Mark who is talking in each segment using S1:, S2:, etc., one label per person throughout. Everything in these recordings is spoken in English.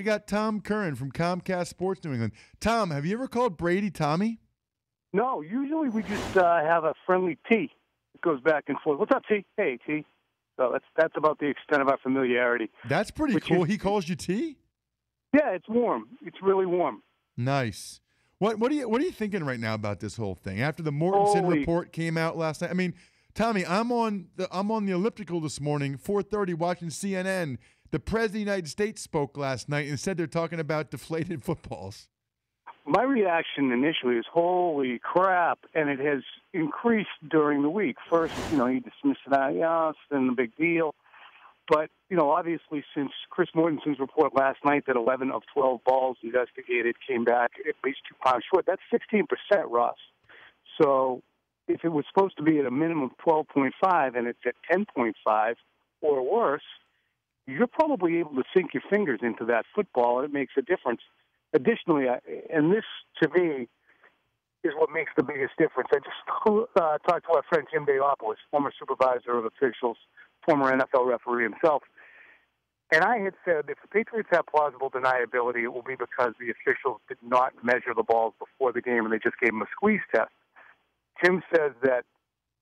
S1: We got Tom Curran from Comcast Sports New England. Tom, have you ever called Brady Tommy?
S2: No, usually we just have a friendly T. It goes back and forth. What's up, T? Hey, T. So that's about the extent of our familiarity.
S1: That's pretty cool. He calls you T?
S2: Yeah, it's warm. It's really warm.
S1: Nice. What are you thinking right now about this whole thing? After the Mortensen report came out last night, I mean, Tommy, I'm on the elliptical this morning, 4:30, watching CNN. The President of the United States spoke last night and said they're talking about deflated footballs.
S2: My reaction initially is, holy crap, and it has increased during the week. First, he dismissed it, yeah, it's been a big deal. But, obviously since Chris Mortensen's report last night that 11 of 12 balls investigated came back at least 2 pounds short, that's 16%, Ross. So if it was supposed to be at a minimum of 12.5 and it's at 10.5 or worse, you're probably able to sink your fingers into that football, and it makes a difference. Additionally, and this, to me, is what makes the biggest difference. I just talked to our friend Jim Deopoulos, former supervisor of officials, former NFL referee himself, and I had said if the Patriots have plausible deniability, it will be because the officials did not measure the balls before the game and they just gave them a squeeze test. Jim says that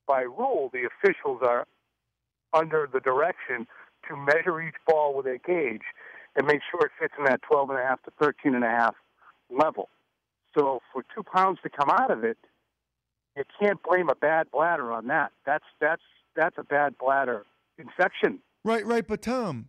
S2: by rule, the officials are under the direction to measure each ball with a gauge and make sure it fits in that 12.5 to 13.5 level. So for 2 pounds to come out of it, you can't blame a bad bladder on that. That's a bad bladder infection.
S1: Right. But Tom,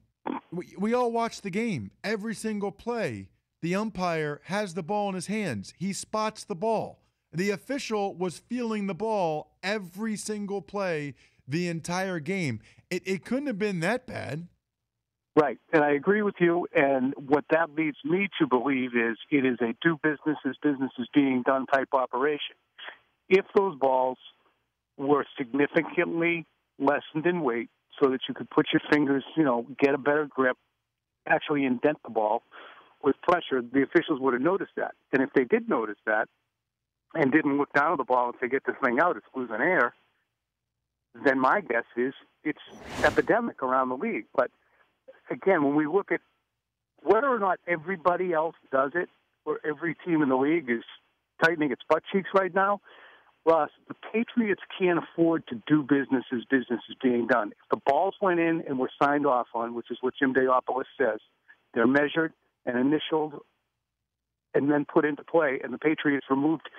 S1: we all watch the game. Every single play, the umpire has the ball in his hands. He spots the ball. The official was feeling the ball every single play the entire game. It couldn't have been that bad.
S2: Right, and I agree with you, and what that leads me to believe is it is a do business as business is being done type operation. If those balls were significantly lessened in weight so that you could put your fingers, get a better grip, actually indent the ball with pressure, the officials would have noticed that. And if they did notice that and didn't look down at the ball and say, get this thing out, it's losing air, then my guess is it's epidemic around the league. But again, when we look at whether or not everybody else does it, or every team in the league is tightening its butt cheeks right now, Ross, the Patriots can't afford to do business as business is being done. If the balls went in and were signed off on, which is what Jim Deopoulos says, they're measured and initialed and then put into play, and the Patriots removed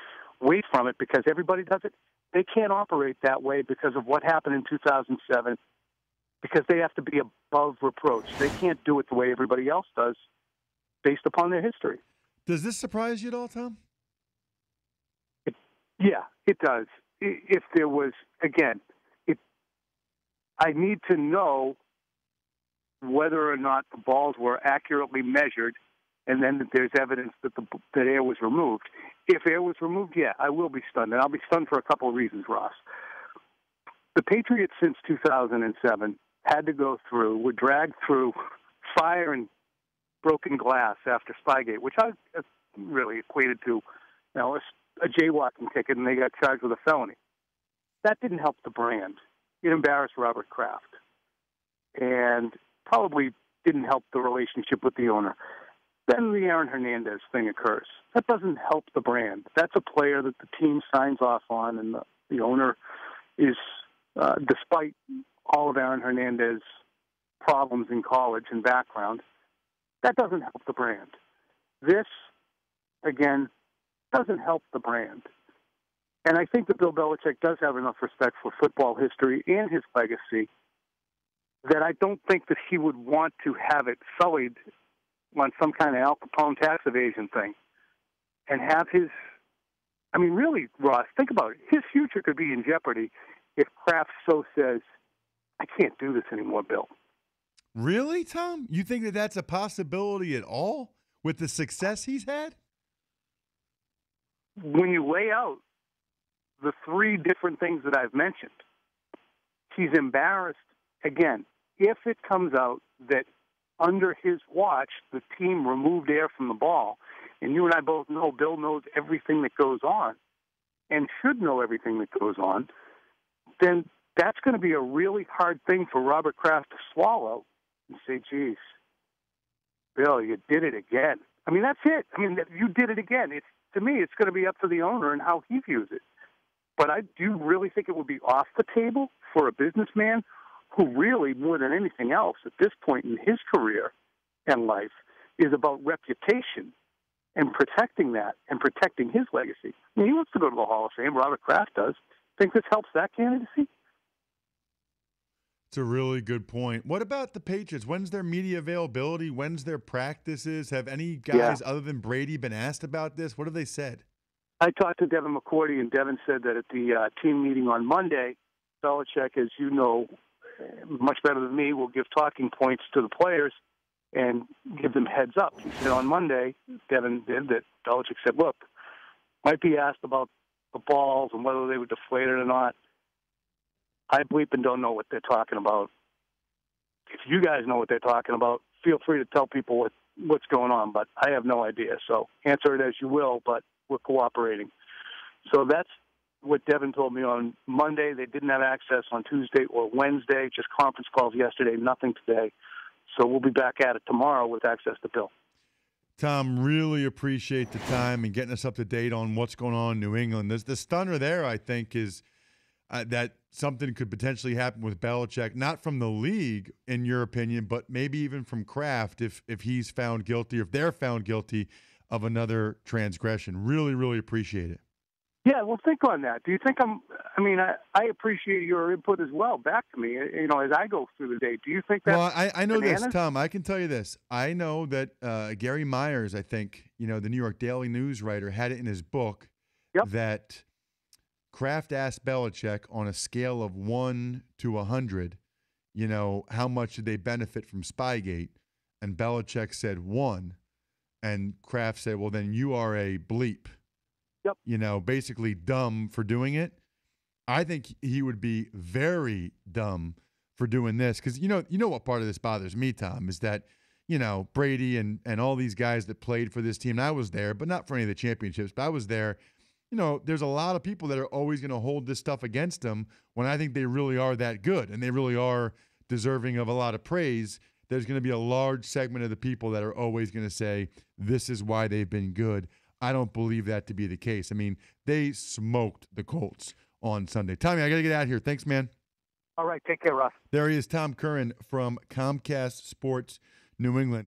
S2: weight from it because everybody does it, they can't operate that way because of what happened in 2007, because they have to be above reproach. They can't do it the way everybody else does based upon their history.
S1: Does this surprise you at all, Tom?
S2: Yeah, it does. If there was, again, I need to know whether or not the balls were accurately measured, and then that there's evidence that that air was removed. If air was removed, yeah, I will be stunned, and I'll be stunned for a couple of reasons, Ross. The Patriots since 2007 had to go through, were dragged through fire and broken glass after Spygate, which I really equated to, a jaywalking ticket, and they got charged with a felony. That didn't help the brand. It embarrassed Robert Kraft, and probably didn't help the relationship with the owner. Then the Aaron Hernandez thing occurs. That doesn't help the brand. That's a player that the team signs off on, and the owner is, despite all of Aaron Hernandez's problems in college and background, that doesn't help the brand. This, again, doesn't help the brand. And I think that Bill Belichick does have enough respect for football history and his legacy that I don't think that he would want to have it sullied on some kind of Al Capone tax evasion thing and have really, Ross, think about it. His future could be in jeopardy if Kraft so says, I can't do this anymore, Bill.
S1: Really, Tom? You think that that's a possibility at all with the success he's had?
S2: When you lay out the three different things that I've mentioned, he's embarrassed. Again, if it comes out that under his watch, the team removed air from the ball, and you and I both know Bill knows everything that goes on and should know everything that goes on, then that's going to be a really hard thing for Robert Kraft to swallow and say, geez, Bill, you did it again. I mean, that's it. I mean, you did it again. To me, it's going to be up to the owner and how he views it. But I do really think it would be off the table for a businessman who really, more than anything else, at this point in his career and life, is about reputation and protecting that and protecting his legacy. I mean, he wants to go to the Hall of Fame. Robert Kraft does. Think this helps that candidacy?
S1: It's a really good point. What about the Patriots? When's their media availability? When's their practices? Have any guys other than Brady been asked about this? What have they said?
S2: I talked to Devin McCourty, and Devin said that at the team meeting on Monday, Belichick, as you know, much better than me, will give talking points to the players and give them heads up. He said on Monday, Devin did, that Belichick said, look, might be asked about the balls and whether they were deflated or not. I bleep and don't know what they're talking about. If you guys know what they're talking about, feel free to tell people what's going on, but I have no idea. So answer it as you will, but we're cooperating. So that's what Devin told me on Monday. They didn't have access on Tuesday or Wednesday, just conference calls yesterday, nothing today. So we'll be back at it tomorrow with access to Bill.
S1: Tom, really appreciate the time and getting us up to date on what's going on in New England. The stunner there, I think, is that something could potentially happen with Belichick, not from the league, in your opinion, but maybe even from Kraft if he's found guilty, if they're found guilty of another transgression. Really, really appreciate it.
S2: Yeah, well, think on that. Do you think I appreciate your input as well back to me, as I go through the day. Do you think that?
S1: Well, I know
S2: bananas?
S1: this, Tom. I can tell you this. I know that Gary Myers, I think, the New York Daily News writer, had it in his book that Kraft asked Belichick on a scale of 1 to 100, how much did they benefit from Spygate? And Belichick said 1. And Kraft said, well, then you are a bleep. Yep. Basically dumb for doing it. I think he would be very dumb for doing this because, you know what part of this bothers me, Tom, is that, Brady and all these guys that played for this team, and I was there, but not for any of the championships, but I was there. There's a lot of people that are always going to hold this stuff against them when I think they really are that good and they really are deserving of a lot of praise. There's going to be a large segment of the people that are always going to say, this is why they've been good. I don't believe that to be the case. I mean, they smoked the Colts on Sunday. Tommy, I got to get out of here. Thanks, man.
S2: All right. Take care, Russ.
S1: There he is, Tom Curran from Comcast Sports New England.